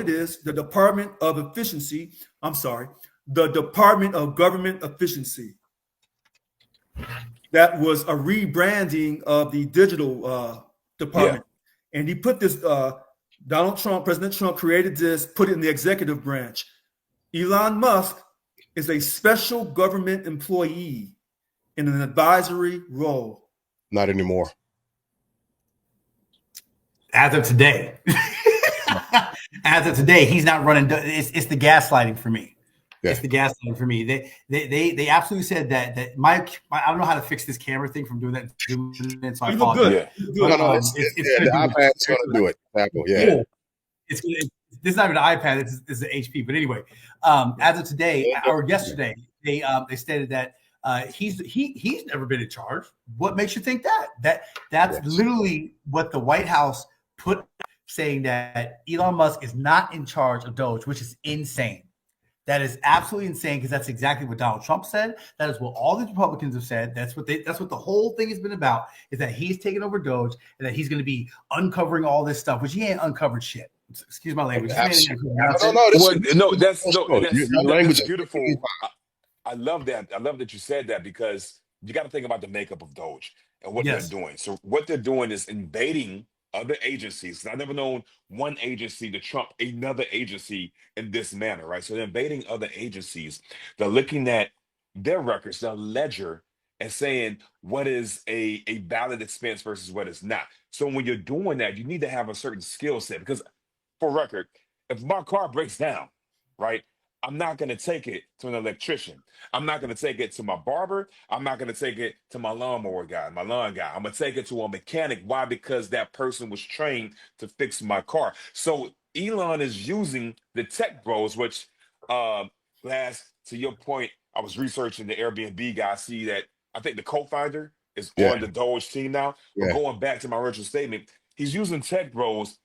it is, the Department of Efficiency. I'm sorry, the Department of Government Efficiency. That was a rebranding of the digital department. Yeah. And he put this, Donald Trump, President Trump created this, put it in the executive branch. Elon Musk is a special government employee in an advisory role. Not anymore. As of today. As of today, he's not running. It's the gaslighting for me. Yeah. It's the gaslighting for me. They absolutely said that my I don't know how to fix this camera thing from doing that. So I apologize. Yeah. No, the iPad's going to do it. Apple, yeah. This is not even an iPad. It's an HP. But anyway, as of today or yesterday, they stated that he's never been in charge. What makes you think that? That's literally what the White House put, saying that Elon Musk is not in charge of Doge, which is insane. That is absolutely insane, because that's exactly what Donald Trump said. That is what all the Republicans have said. That's what the whole thing has been about, is that he's taking over Doge and that he's going to be uncovering all this stuff, which he ain't uncovered shit. Excuse my language. That's beautiful. I love that. I love that you said that, because you got to think about the makeup of Doge and what they're doing. So what they're doing is invading other agencies. I've never known one agency to trump another agency in this manner, right? So they're invading other agencies. They're looking at their records, their ledger, and saying what is a valid expense versus what is not. So when you're doing that, you need to have a certain skill set, because for record, if my car breaks down, right, I'm not going to take it to an electrician. I'm not going to take it to my barber. I'm not going to take it to my lawnmower guy, my lawn guy. I'm going to take it to a mechanic. Why? Because that person was trained to fix my car. So Elon is using the tech bros, which last, to your point, I was researching the Airbnb guy. I see that I think the co-founder is on the Doge team now. But going back to my original statement, he's using tech bros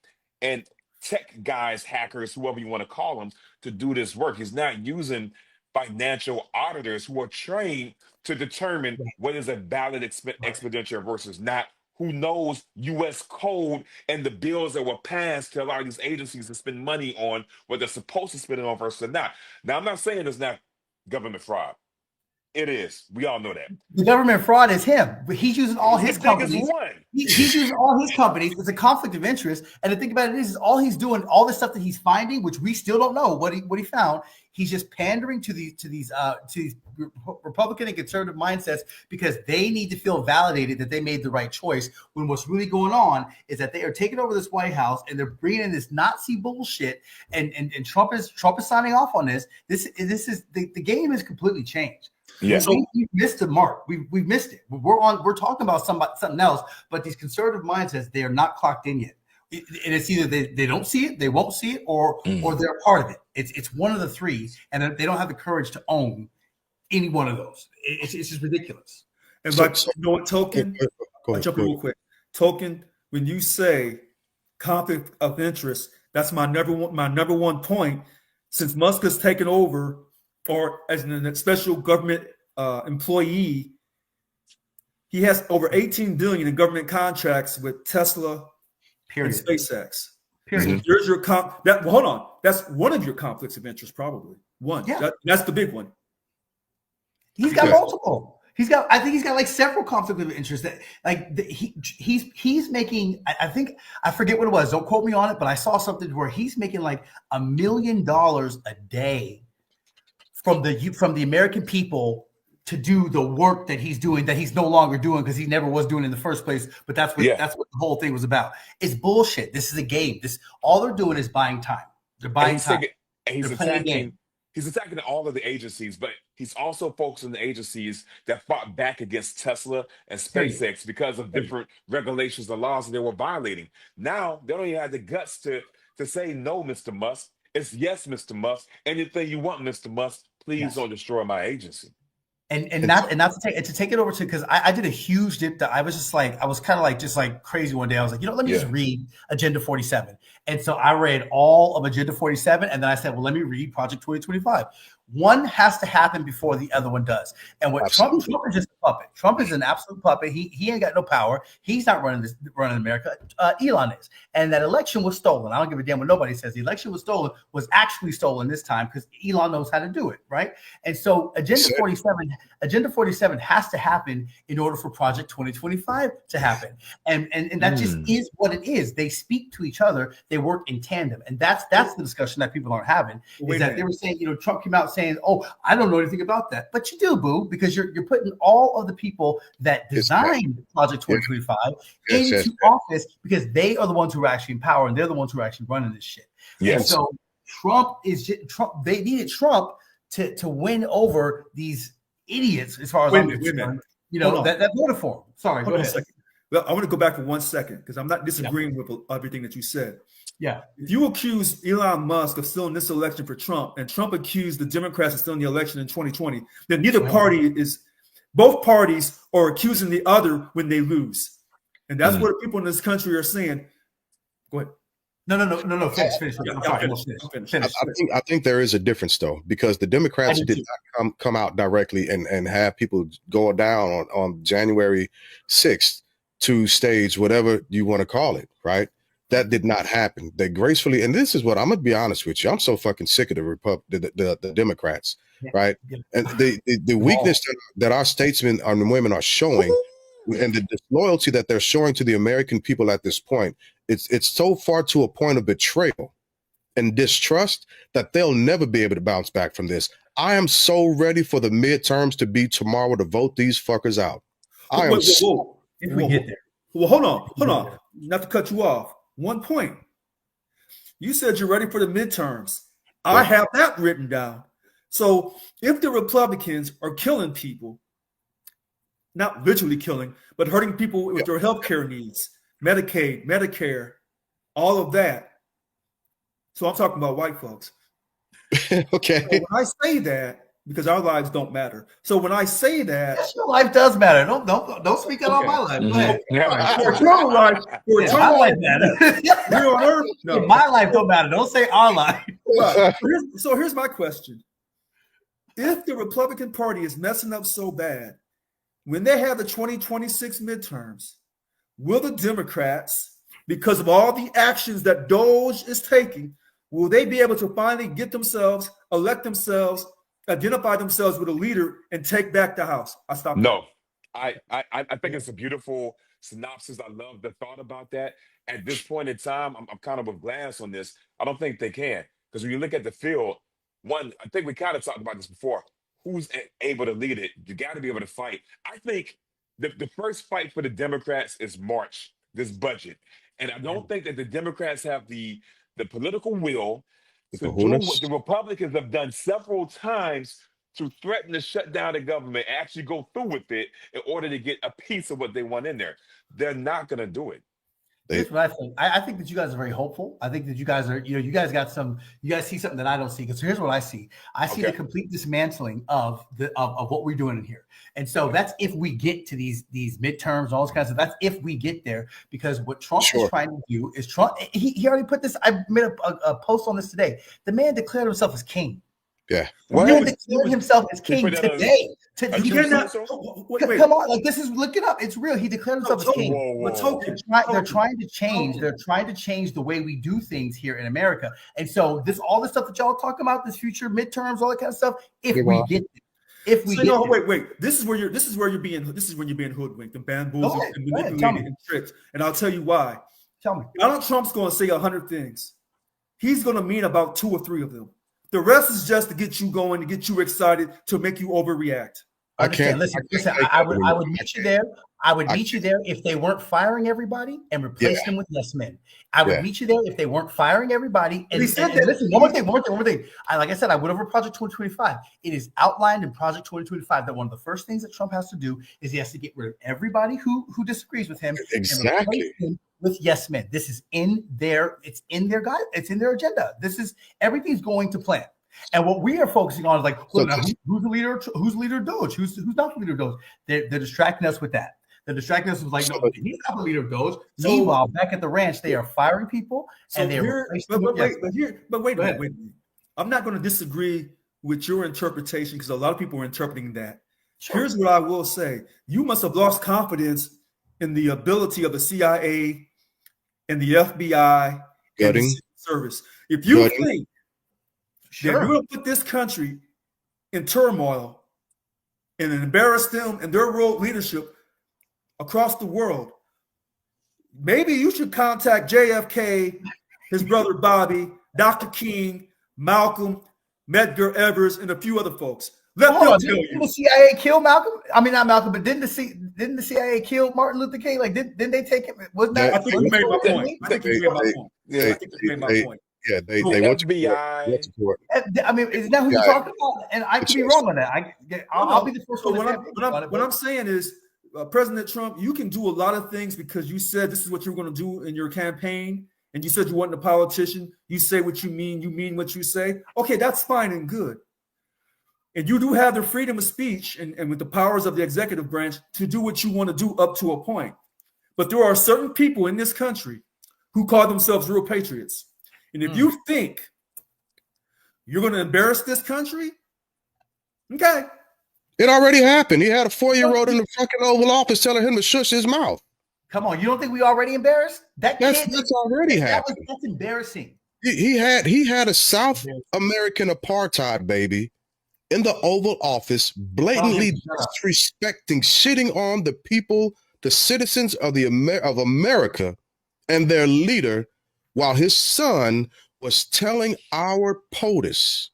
and tech guys, hackers, whoever you want to call them, to do this work. He's not using financial auditors who are trained to determine what is a valid expenditure versus not, who knows U.S. code and the bills that were passed to allow these agencies to spend money on what they're supposed to spend it on versus not. Now, I'm not saying it's not government fraud. It is. We all know that. The government fraud is him. He's using all his companies. He's using all his companies. It's a conflict of interest. And the thing about it is all he's doing, all the stuff that he's finding, which we still don't know what he found. He's just pandering to these Republican and conservative mindsets, because they need to feel validated that they made the right choice. When what's really going on is that they are taking over this White House and they're bringing in this Nazi bullshit. And Trump is signing off on this. This is the game has completely changed. Yeah, so we missed the mark. We've missed it. We're talking about something else, but these conservative mindsets, they are not clocked in yet. And it's either they don't see it, they won't see it, or they're a part of it. It's one of the three, and they don't have the courage to own any one of those. It's just ridiculous. And Token, I'll jump in real quick. Token, when you say conflict of interest, that's my number one point. Since Musk has taken over, or as a special government employee, he has over $18 billion in government contracts with Tesla and SpaceX. Period. So there's your hold on. That's one of your conflicts of interest, probably. One. Yeah. That's the big one. He's got multiple. I think he's got like several conflicts of interest. That he's making. I forget what it was. Don't quote me on it, but I saw something where he's making like $1 million a day from the American people to do the work that he's doing, that he's no longer doing because he never was doing in the first place. But that's what the whole thing was about. It's bullshit. This is a game. All they're doing is buying time. They're buying time. He's attacking all of the agencies, but he's also focused on the agencies that fought back against Tesla and SpaceX because of different regulations and laws that they were violating. Now they don't even have the guts to say no, Mr. Musk. It's yes, Mr. Musk. Anything you want, Mr. Musk. Please don't destroy my agency. And not to take it over to, because I did a huge dip that I was kind of just crazy one day. I was like, let me just read Agenda 47. And so I read all of Agenda 47, and then I said, well, let me read Project 2025. One has to happen before the other one does. And what Trump is just a puppet. Trump is an absolute puppet. He ain't got no power. He's not running America. Elon is. And that election was stolen. I don't give a damn what nobody says. The election was stolen, was actually stolen this time because Elon knows how to do it, right? And so Agenda 47 has to happen in order for Project 2025 to happen. And that just is what it is. They speak to each other. They work in tandem. And that's the discussion that people aren't having. Is that they were saying, Trump came out saying, "Oh, I don't know anything about that," but you do, boo, because you're putting all of the people that designed Project 2025 into office because they are the ones who are actually in power and they're the ones who are actually running this shit. Yes. And so Trump. They needed Trump to win over these idiots, as far as I'm concerned. That voted for him. Sorry, go ahead. Well, I want to go back for 1 second because I'm not disagreeing with everything that you said. Yeah. If you accuse Elon Musk of stealing this election for Trump, and Trump accused the Democrats of stealing the election in 2020, then both parties are accusing the other when they lose. And that's what people in this country are saying. Go ahead. No. Finish. I think there is a difference though, because the Democrats did not come out directly and have people go down on January 6th to stage whatever you want to call it, right? That did not happen. They gracefully, and this is what I'm gonna be honest with you. I'm so fucking sick of the Democrats, right? And the weakness that our statesmen and women are showing, and the disloyalty that they're showing to the American people at this point, it's so far to a point of betrayal and distrust that they'll never be able to bounce back from this. I am so ready for the midterms to be tomorrow to vote these fuckers out. If we get there. Well, hold on. Not to cut you off. 1 point. You said you're ready for the midterms. Yeah. I have that written down. So if the Republicans are killing people, not literally killing, but hurting people with their health care needs, Medicaid, Medicare, all of that. So I'm talking about white folks. Okay. So when I say that, because our lives don't matter. So when I say that, yes, your life does matter. Don't speak out on my life. Go ahead. For eternal life, my life matters. Here on earth, no. My life don't matter. Don't say our life. Right. So here's my question: if the Republican Party is messing up so bad, when they have the 2026 midterms, will the Democrats, because of all the actions that Doge is taking, will they be able to finally get themselves, elect themselves, identify themselves with a leader, and take back the House? No, I think it's a beautiful synopsis. I love the thought about that. At this point in time, I'm kind of with Glass on this. I don't think they can, because when you look at the field, one, I think we kind of talked about this before. Who's able to lead it? You got to be able to fight. I think the first fight for the Democrats is March, this budget, and I don't think that the Democrats have the political will to do what the Republicans have done several times to threaten to shut down the government, actually go through with it in order to get a piece of what they want in there. They're not going to do it. Here's what I think. I think that you guys are very hopeful. I think that you guys are, you guys see something that I don't see. Because here's what I see. I see the complete dismantling of what we're doing in here. And so that's if we get to these midterms, all this kind of stuff. That's if we get there. Because what Trump is trying to do is he already put this. I made a post on this today. The man declared himself as king. Yeah. He declared himself as king today. Come on, like this is, look it up. It's real. He declared himself as king. They're trying to change. They're trying to change the way we do things here in America. And so all this stuff that y'all talking about, this future midterms, all that kind of stuff. If we get there. Wait. This is when you're being hoodwinked and bamboozled and manipulated and tricked. And I'll tell you why. Tell me. Donald Trump's going to say 100 things. He's going to mean about 2 or 3 of them. The rest is just to get you going, to get you excited, to make you overreact. Listen. I would meet you there. I would meet you there if they weren't firing everybody and replace them with yes men. I would meet you there if they weren't firing everybody. And listen, one more thing. Like I said, I went over Project 2025. It is outlined in Project 2025 that one of the first things that Trump has to do is he has to get rid of everybody who disagrees with him. Exactly. And replace him with yes men. This is in their guide. It's in their agenda. This is everything's going to plan. And what we are focusing on is like, who's the leader? Who's the leader of Doge? Who's not the leader of Doge? They're distracting us with that. They're distracting us with like, no, he's not the leader of Doge. Meanwhile, back at the ranch, they are firing people and they're. But wait a minute. I'm not going to disagree with your interpretation, because a lot of people are interpreting that. Sure. Here's what I will say. You must have lost confidence in the ability of the CIA and the FBI and the Secret Service. If you think that you're going to put this country in turmoil and embarrass them and their world leadership across the world, maybe you should contact JFK, his brother Bobby, Dr. King, Malcolm, Medgar Evers, and a few other folks. Let them tell you. Didn't the CIA kill Malcolm? I mean, not Malcolm, but didn't the CIA kill Martin Luther King? Like, didn't they take him? Wasn't that? I think you made my point. I think you made my point. Yeah, I think you made my point. Yeah, they went to court. I mean, isn't that who you're talking about? And I could be wrong on that. I'll be the first one. What I'm saying is, President Trump, you can do a lot of things because you said this is what you're going to do in your campaign, and you said you weren't a politician. You say what you mean what you say. Okay, that's fine and good. And you do have the freedom of speech and with the powers of the executive branch to do what you want to do up to a point. But there are certain people in this country who call themselves real patriots. And if you think you're going to embarrass this country, okay. It already happened. He had a 4-year-old in the fucking Oval Office telling him to shush his mouth. Come on, you don't think we already embarrassed? That's already happened. That's embarrassing. He had a South American apartheid baby in the Oval Office, blatantly disrespecting, shitting on the people, the citizens of America and their leader, while his son was telling our POTUS,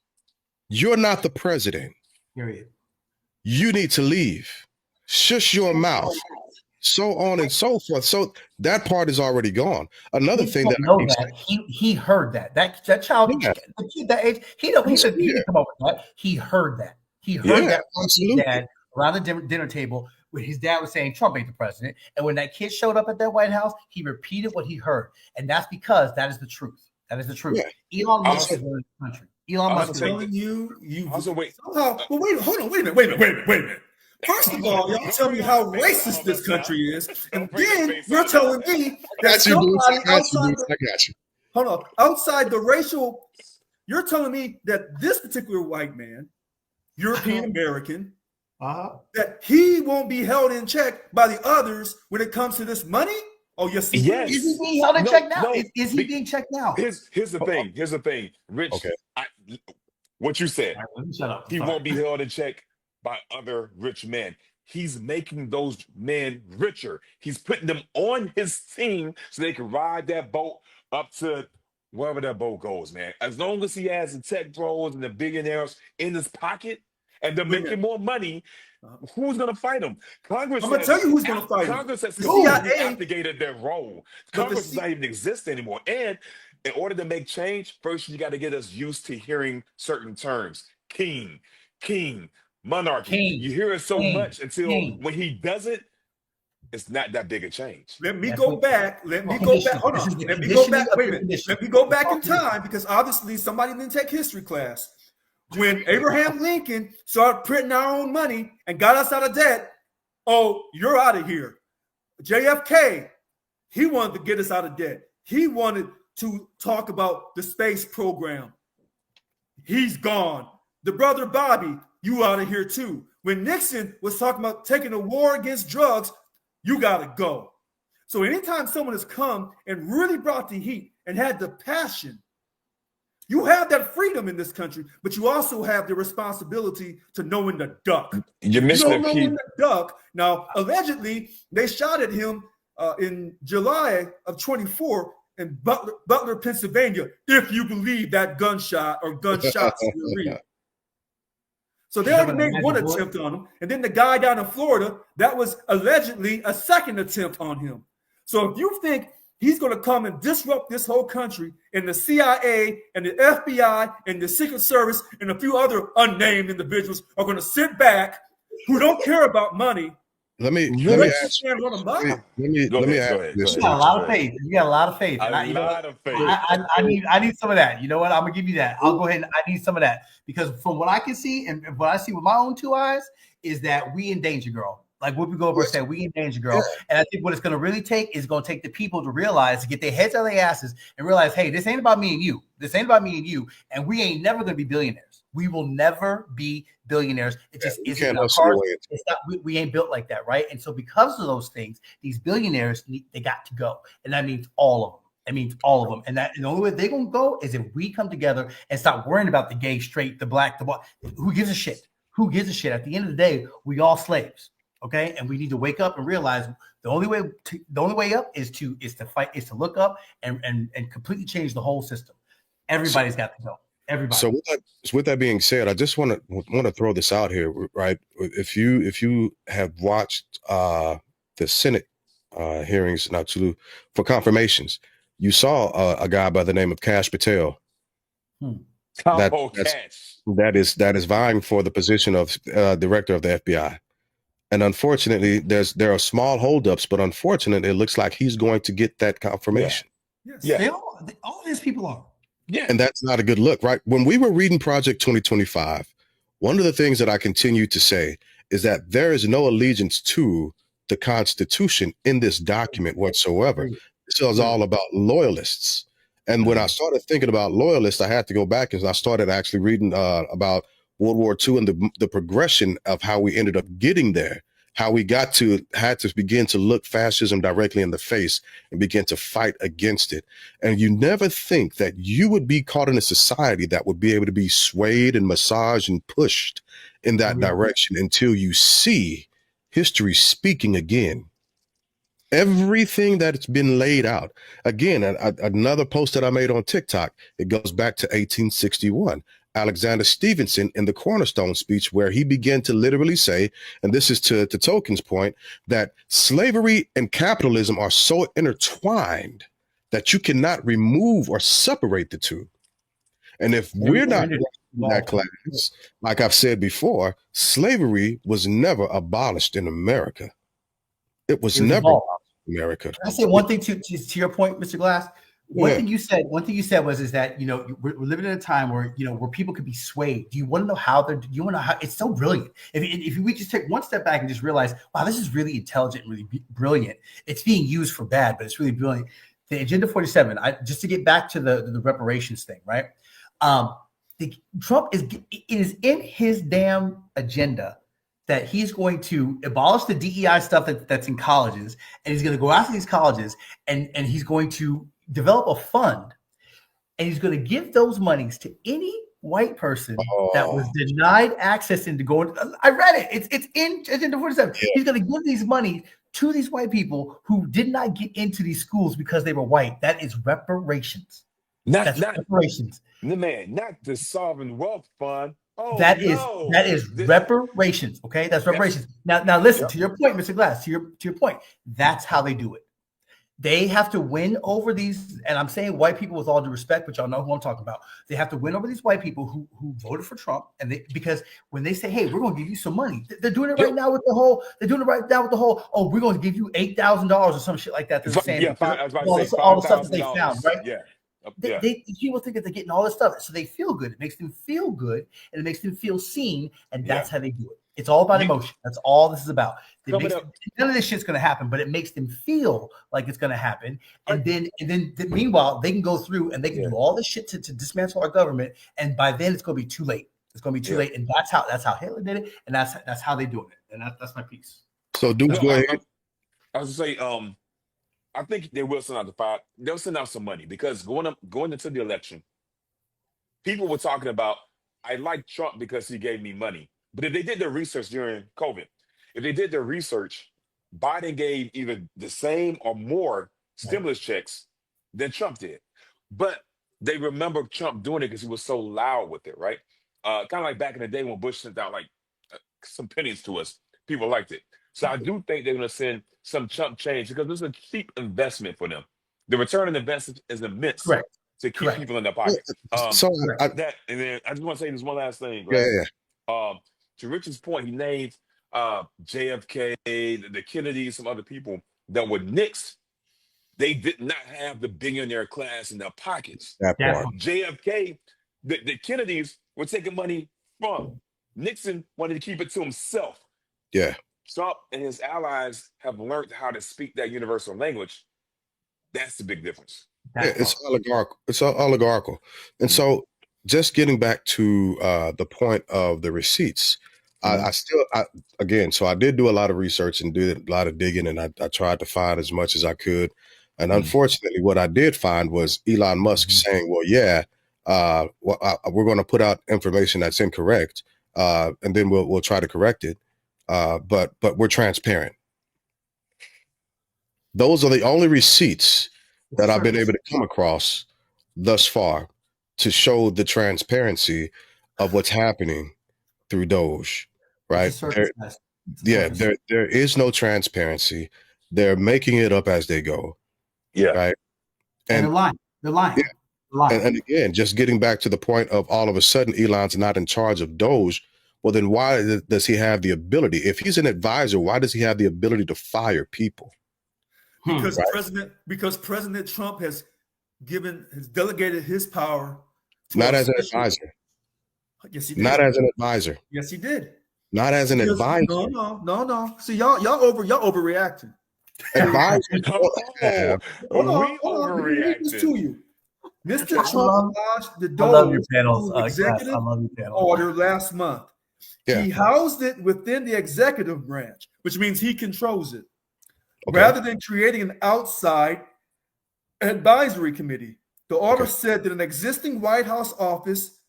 "You're not the president. Period. You need to leave. Shush your mouth." So on and so forth. So that part is already gone. Another thing that he heard that child, the kid that age, he didn't come up with that. He heard that. He heard that from his dad around the dinner table when his dad was saying Trump ain't the president. And when that kid showed up at that White House, he repeated what he heard, and that's because that is the truth. That is the truth. Yeah. Elon Musk is running the country. Elon Musk is telling you. Also, wait. Somehow, well, wait a minute. First of all, y'all tell me how racist this country is, and then you're telling me that somebody outside. I got you. Hold on, outside the racial, you're telling me that this particular white man, European American, that he won't be held in check by the others when it comes to this money. Oh yes, is he being held in check now? Is he being checked now? Here's the thing, Rich. Okay. What you said. Right, let me shut up. He won't be held in check by other rich men. He's making those men richer. He's putting them on his team so they can ride that boat up to wherever that boat goes, man. As long as he has the tech bros and the billionaires in his pocket and they're making more money, who's going to fight him? Congress. I'm going to tell you who's going to fight him. Congress has completely abdicated their role. Congress does not even exist anymore. And in order to make change, first you got to get us used to hearing certain terms. King, monarchy. You hear it so much until when he does it, it's not that big a change. Let me go back. Hold on. Let me go back. Wait a minute. Let me go back in time because obviously somebody didn't take history class. When Abraham Lincoln started printing our own money and got us out of debt, oh, you're out of here. JFK, he wanted to get us out of debt. He wanted to talk about the space program. He's gone. The brother Bobby, you out of here too. When Nixon was talking about taking a war against drugs, you got to go. So anytime someone has come and really brought the heat and had the passion, you have that freedom in this country, but you also have the responsibility to know when to duck. You're missing a key. When to duck. Now, allegedly, they shot at him in July of 24 in Butler, Pennsylvania, if you believe that gunshot or gunshots were real. So they already made one attempt on him. And then the guy down in Florida, that was allegedly a second attempt on him. So if you think he's going to come and disrupt this whole country and the CIA and the FBI and the Secret Service and a few other unnamed individuals are going to sit back who don't care about money. Let me ask you this. You got a lot of faith. I need some of that. You know what? I'm gonna give you that. I'll go ahead and I need some of that because from what I can see and what I see with my own two eyes is that we in danger, girl. Like Whoopi Goldberg said, we in danger, girl. And I think what it's gonna really take is gonna take the people to realize, to get their heads out of their asses and realize, hey, this ain't about me and you. This ain't about me and you. And we ain't never gonna be billionaires. We will never be billionaires. It just isn't in our hustle cards. away. It's not, we ain't built like that, right? And so because of those things, these billionaires, they got to go. And that means all of them. That means all of them. And the only way they're going to go is if we come together and stop worrying about the gay, straight, the black, the white. Who gives a shit? Who gives a shit? At the end of the day, we all slaves. Okay. And we need to wake up and realize the only way up is to fight, is to look up and completely change the whole system. Everybody's got to go. Everybody. So with that being said, I just want to throw this out here, right? If you have watched the Senate hearings for confirmations, you saw a guy by the name of Kash Patel. That is vying for the position of director of the FBI. And unfortunately, there are small holdups, but unfortunately, it looks like he's going to get that confirmation. Yeah. All these people are. Yeah. And that's not a good look, right? When we were reading Project 2025, one of the things that I continue to say is that there is no allegiance to the Constitution in this document whatsoever. This is all about loyalists. And when I started thinking about loyalists, I had to go back and I started actually reading about World War II and the progression of how we ended up getting there, how we had to begin to look fascism directly in the face and begin to fight against it. And you never think that you would be caught in a society that would be able to be swayed and massaged and pushed in that direction until you see history speaking again. Everything that's been laid out. Again, another post that I made on TikTok, it goes back to 1861. Alexander Stevenson in the Cornerstone speech, where he began to literally say, and this is to Token's point, that slavery and capitalism are so intertwined that you cannot remove or separate the two. And if we're not in that class, like I've said before, slavery was never abolished in America. It was never abolished in America. Can I say one thing to your point, Mr. Glass? One thing you said was that, you know, we're living in a time where, you know, where people could be swayed. Do you want to know how do you want to know how? It's so brilliant. If we just take one step back and just realize, wow, this is really intelligent, really brilliant. It's being used for bad, but it's really brilliant. The Agenda 47, just to get back to the reparations thing, right? Trump is in his damn agenda that he's going to abolish the DEI stuff that's in colleges, and he's going to go after these colleges, and he's going to develop a fund, and he's going to give those monies to any white person that was denied access into going. I read it. It's in Agenda 47. Yeah. He's going to give these money to these white people who did not get into these schools because they were white. That is reparations. That's reparations. Man, not the Sovereign Wealth Fund. That is reparations. Okay, that's reparations. Now listen, to your point, Mr. Glass. To your point, that's how they do it. They have to win over these, and I'm saying white people with all due respect, but y'all know who I'm talking about. They have to win over these white people who voted for Trump, and because when they say, "Hey, we're going to give you some money," they're doing it right now with the whole. They're doing it right now with the whole. Oh, we're going to give you $8,000 or some shit like that. They're saying all the stuff that they found, right? Yeah. People think that they're getting all this stuff, so they feel good. It makes them feel good, and it makes them feel seen, and that's how they do it. It's all about emotion. That's all this is about. None of this shit's going to happen, but it makes them feel like it's going to happen. And then meanwhile, they can go through and they can do all this shit to dismantle our government. And by then, it's going to be too late. It's going to be too late. And that's how Hitler did it. And that's how they do it. And that's my piece. So, dudes, go ahead. I was going to say, I think they will send out the fire. They'll send out some money because going into the election, people were talking about, I like Trump because he gave me money. But if they did their research during COVID, if they did their research, Biden gave either the same or more stimulus checks than Trump did. But they remember Trump doing it because he was so loud with it, right? Kind of like back in the day when Bush sent out like some pennies to us. People liked it. So I do think they're going to send some chump change because this is a cheap investment for them. The return on investment is immense to keep people in their pocket. And then I just want to say this one last thing. Right? To Richard's point, he named JFK, the Kennedys, some other people that were Knicks. They did not have the billionaire class in their pockets. JFK, the Kennedys were taking money from. Nixon wanted to keep it to himself. Yeah. Trump and his allies have learned how to speak that universal language. That's the big difference. It's oligarchical. And so just getting back to the point of the receipts, I did do a lot of research and did a lot of digging, and I tried to find as much as I could. And unfortunately, what I did find was Elon Musk saying, well, yeah, we're going to put out information that's incorrect, and then we'll try to correct it. But we're transparent. Those are the only receipts that I've been able to come across thus far to show the transparency of what's happening through Doge, right? There is no transparency. They're making it up as they go. Yeah. Right. And they're lying. Yeah. And again, just getting back to the point of all of a sudden Elon's not in charge of Doge. Well, then why does he have the ability? If he's an advisor, why does he have the ability to fire people? Because President Trump has delegated his power to not as an advisor. Yes, he did. Not as an advisor. Yes, he did. Not as an advisor. No. See, y'all overreacting. Advisors overreacting. To you. Mr. Trump launched the Doge executive order last month. Yeah. He housed it within the executive branch, which means he controls it. Okay. Rather than creating an outside advisory committee, the order said that an existing White House office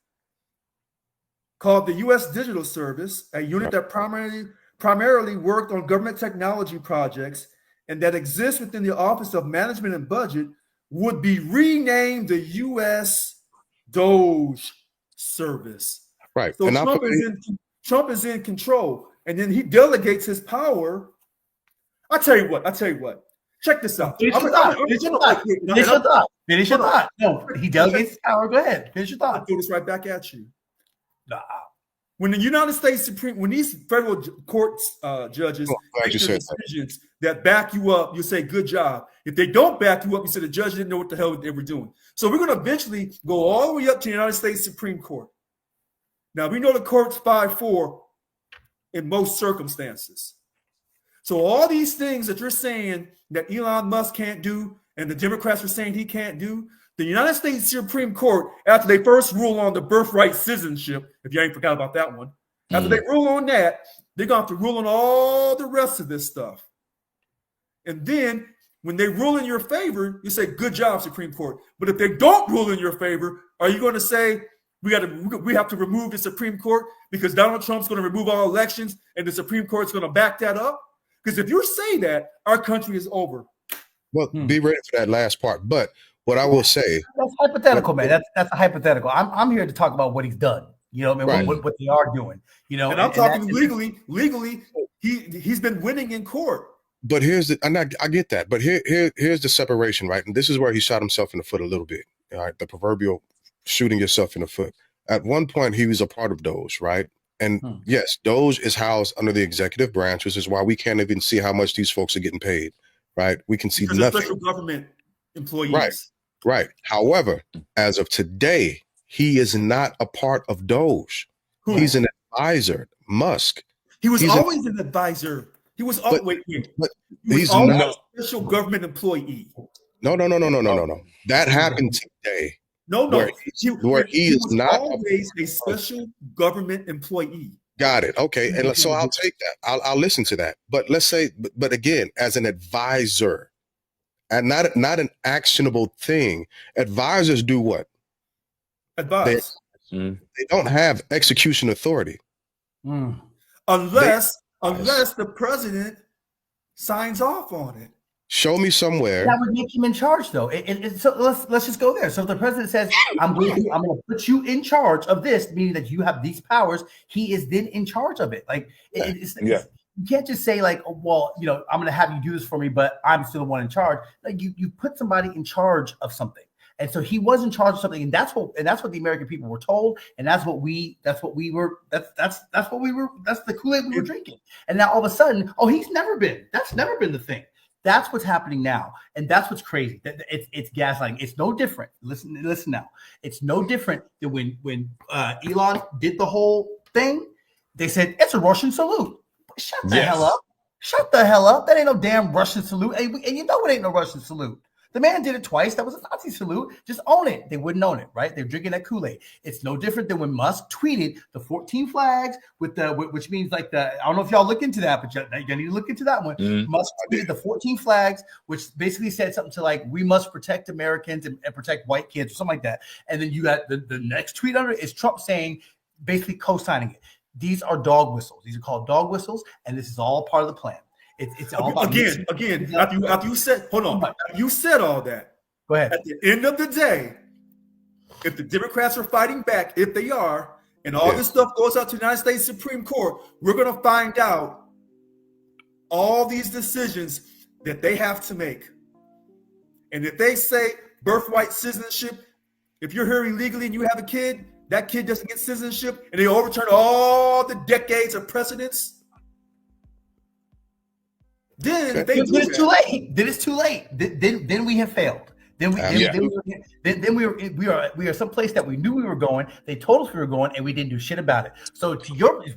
called the U.S. Digital Service, a unit that primarily worked on government technology projects and that exists within the Office of Management and Budget, would be renamed the U.S. Doge Service. Right. So Trump is in control, and then he delegates his power. I tell you what. Check this out. Finish your thought. No, he delegates his power. Go ahead. Finish your thought. I'll throw this right back at you. Nah. When the United States when these federal courts judges make decisions that back you up, you say good job. If they don't back you up, you say the judge didn't know what the hell they were doing. So we're going to eventually go all the way up to the United States Supreme Court. Now we know the court's 5-4 in most circumstances. So all these things that you're saying that Elon Musk can't do and the Democrats are saying he can't do, the United States Supreme Court, after they first rule on the birthright citizenship, if you ain't forgot about that one, after they rule on that, they're going to have to rule on all the rest of this stuff. And then when they rule in your favor, you say, good job, Supreme Court. But if they don't rule in your favor, are you going to say, we have to remove the Supreme Court because Donald Trump's going to remove all elections and the Supreme Court's going to back that up? Because if you say that, our country is over. Well, be ready for that last part. But what I will say, that's hypothetical, man. That's a hypothetical. I'm here to talk about what he's done. You know, I mean, what they are doing. You know, and I'm talking legally. Legally, he's been winning in court. But I get that. But here's the separation, right? And this is where he shot himself in the foot a little bit. All right, the proverbial shooting yourself in the foot. At one point, he was a part of Doge, right? And yes, Doge is housed under the executive branch, which is why we can't even see how much these folks are getting paid, right? We can see nothing. Special government employees. Right. However, as of today, he is not a part of Doge. He's an advisor. Musk. He was always an advisor. He was always a special government employee. No. That happened today. No. Where he is not always a special government employee. Got it. Okay. And so I'll take that. I'll listen to that. But let's say, but again, as an advisor and not an actionable thing, advisors do what? Advise. They don't have execution authority. Unless the president signs off on it. Show me somewhere. That would make him in charge, though. So let's just go there. So if the president says, I'm going to put you in charge of this, meaning that you have these powers, he is then in charge of it. Like, you can't just say, like, oh, well, you know, I'm going to have you do this for me, but I'm still the one in charge. Like, you put somebody in charge of something. And so he was in charge of something, and that's what the American people were told, and that's the Kool-Aid we were drinking. And now all of a sudden, that's never been the thing. That's what's happening now, and that's what's crazy. It's gaslighting. It's no different. Listen now. It's no different than when Elon did the whole thing. They said it's a Russian salute. Shut the hell up. Shut the hell up. That ain't no damn Russian salute. And you know it ain't no Russian salute. The man did it twice. That was a Nazi salute. Just own it. They wouldn't own it, right? They're drinking that Kool-Aid. It's no different than when Musk tweeted the 14 flags which means like I don't know if y'all look into that, but you need to look into that one. Musk tweeted the 14 flags, which basically said something to like, we must protect Americans and protect white kids or something like that. And then you got the next tweet under it is Trump saying, basically co-signing it. These are dog whistles. These are called dog whistles, and this is all part of the plan. It's all about again. After you said, hold on, you said all that. Go ahead. At the end of the day, if the Democrats are fighting back, if they are, and all this stuff goes out to the United States Supreme Court, we're going to find out all these decisions that they have to make. And if they say birthright citizenship, if you're here illegally and you have a kid, that kid doesn't get citizenship, and they overturn all the decades of precedents. Then it's too late. Then it's too late. Then we have failed. Then we are someplace that we knew we were going. They told us we were going, and we didn't do shit about it. So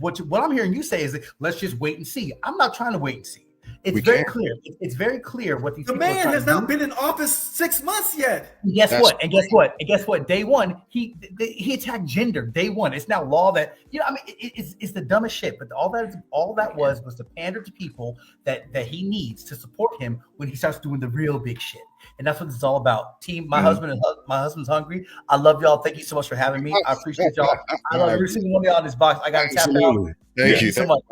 what I'm hearing you say is that let's just wait and see. I'm not trying to wait and see. It's very clear. It's very clear what these people man has not been in office 6 months yet. And guess what? Day one, he attacked gender. Day one, it's now law that it's the dumbest shit. But all that was to pander to people that he needs to support him when he starts doing the real big shit. And that's what this is all about. Team, my husband's hungry. I love y'all. Thank you so much for having me. I appreciate y'all. I love every single one of y'all in this box. I got to tap out. Thank you so much.